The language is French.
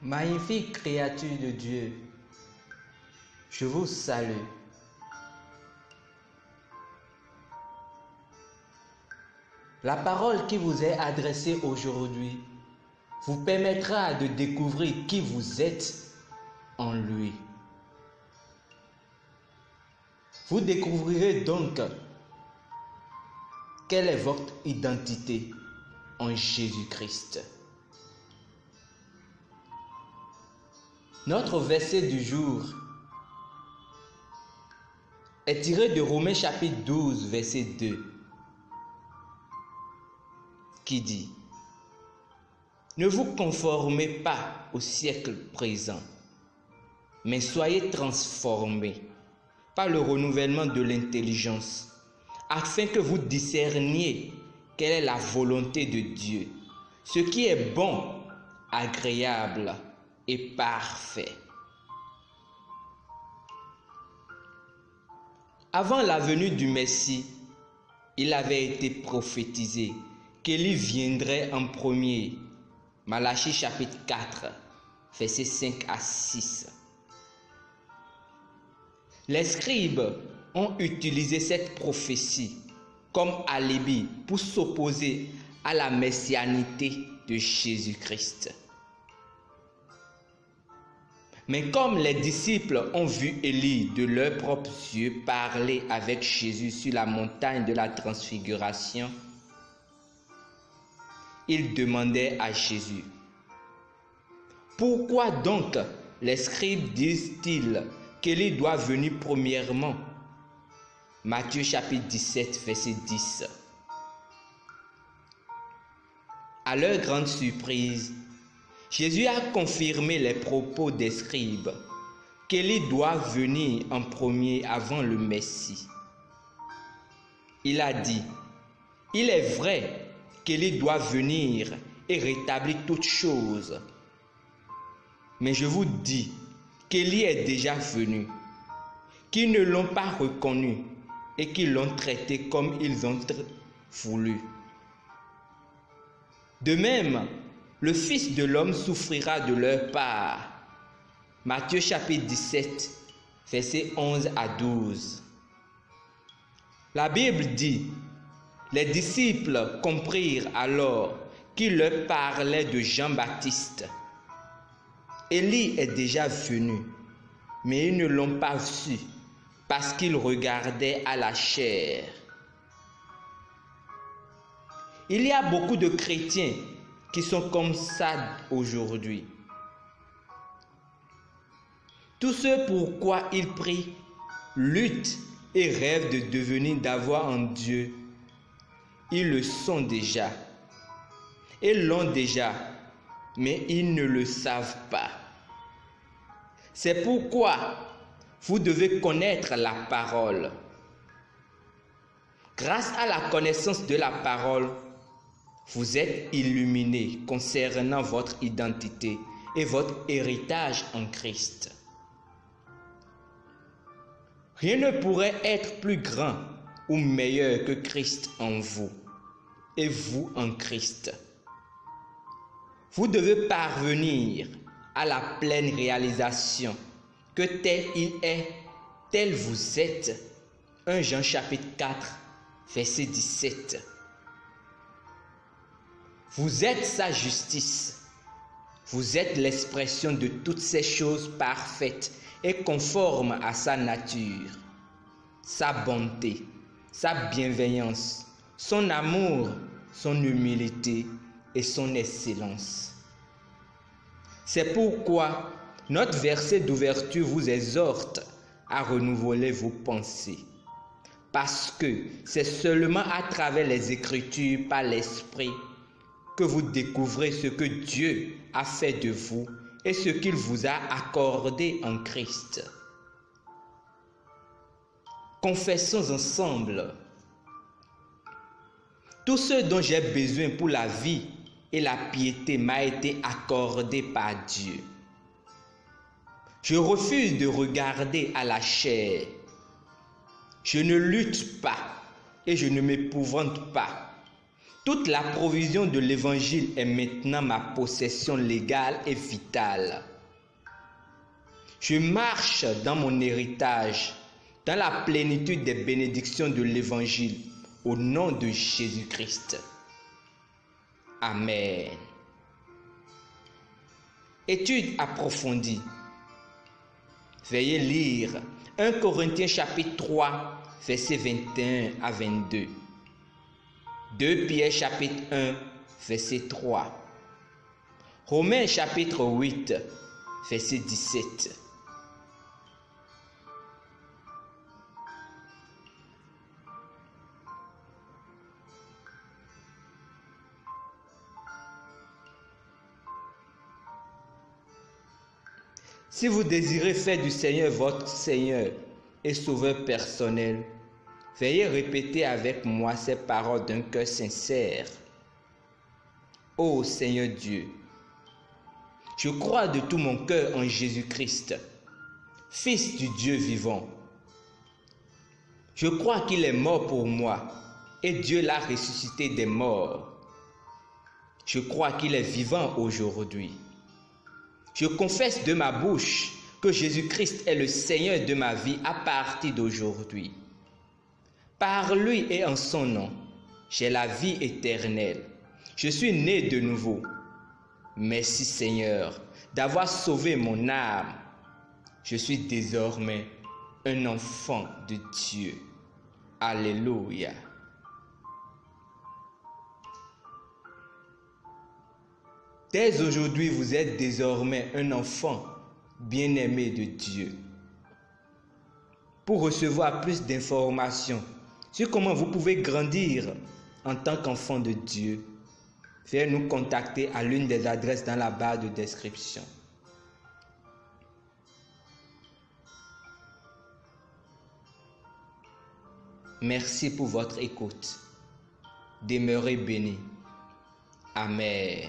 Magnifique créature de Dieu, je vous salue. La parole qui vous est adressée aujourd'hui vous permettra de découvrir qui vous êtes en lui. Vous découvrirez donc quelle est votre identité en Jésus-Christ. Notre verset du jour est tiré de Romains chapitre 12, verset 2, qui dit: Ne vous conformez pas au siècle présent, mais soyez transformés par le renouvellement de l'intelligence, afin que vous discerniez quelle est la volonté de Dieu, ce qui est bon, agréable et parfait. Avant la venue du Messie, il avait été prophétisé qu'il viendrait en premier. Malachie chapitre 4, versets 5 à 6. Les scribes ont utilisé cette prophétie comme alibi pour s'opposer à la messianité de Jésus-Christ. Mais comme les disciples ont vu Élie de leurs propres yeux parler avec Jésus sur la montagne de la transfiguration, ils demandaient à Jésus: Pourquoi donc les scribes disent-ils qu'Élie doit venir premièrement? Matthieu chapitre 17, verset 10. À leur grande surprise, Jésus a confirmé les propos des scribes qu'Élie doit venir en premier avant le Messie. Il a dit: Il est vrai qu'Élie doit venir et rétablir toutes choses. Mais je vous dis qu'Élie est déjà venu, qu'ils ne l'ont pas reconnu et qu'ils l'ont traité comme ils ont voulu. De même, le Fils de l'homme souffrira de leur part. Matthieu chapitre 17, versets 11 à 12. La Bible dit: Les disciples comprirent alors qu'il leur parlait de Jean-Baptiste. Élie est déjà venu, mais ils ne l'ont pas su parce qu'ils regardaient à la chair. Il y a beaucoup de chrétiens qui sont comme ça aujourd'hui. Tous ceux pourquoi ils prient, luttent et rêvent de devenir, d'avoir en Dieu, ils le sont déjà. Ils l'ont déjà, mais ils ne le savent pas. C'est pourquoi vous devez connaître la parole. Grâce à la connaissance de la parole, vous êtes illuminés concernant votre identité et votre héritage en Christ. Rien ne pourrait être plus grand ou meilleur que Christ en vous et vous en Christ. Vous devez parvenir à la pleine réalisation que tel il est, tel vous êtes. 1 Jean chapitre 4, verset 17. Vous êtes sa justice. Vous êtes l'expression de toutes ces choses parfaites et conformes à sa nature, sa bonté, sa bienveillance, son amour, son humilité et son excellence. C'est pourquoi notre verset d'ouverture vous exhorte à renouveler vos pensées. Parce que c'est seulement à travers les Écritures, par l'Esprit, que vous découvrez ce que Dieu a fait de vous et ce qu'il vous a accordé en Christ. Confessons ensemble: Tout ce dont j'ai besoin pour la vie et la piété m'a été accordé par Dieu. Je refuse de regarder à la chair. Je ne lutte pas et je ne m'épouvante pas. Toute la provision de l'évangile est maintenant ma possession légale et vitale. Je marche dans mon héritage, dans la plénitude des bénédictions de l'évangile, au nom de Jésus-Christ. Amen. Étude approfondie. Veuillez lire 1 Corinthiens chapitre 3, versets 21 à 22. 2 Pierre chapitre 1, verset 3. Romains chapitre 8, verset 17. Si vous désirez faire du Seigneur votre Seigneur et Sauveur personnel, veuillez répéter avec moi ces paroles d'un cœur sincère. Ô Seigneur Dieu, je crois de tout mon cœur en Jésus-Christ, Fils du Dieu vivant. Je crois qu'il est mort pour moi et Dieu l'a ressuscité des morts. Je crois qu'il est vivant aujourd'hui. Je confesse de ma bouche que Jésus-Christ est le Seigneur de ma vie à partir d'aujourd'hui. Par lui et en son nom, j'ai la vie éternelle. Je suis né de nouveau. Merci Seigneur d'avoir sauvé mon âme. Je suis désormais un enfant de Dieu. Alléluia. Dès aujourd'hui, vous êtes désormais un enfant bien-aimé de Dieu. Pour recevoir plus d'informations sur comment vous pouvez grandir en tant qu'enfant de Dieu, veuillez nous contacter à l'une des adresses dans la barre de description. Merci pour votre écoute. Demeurez bénis. Amen.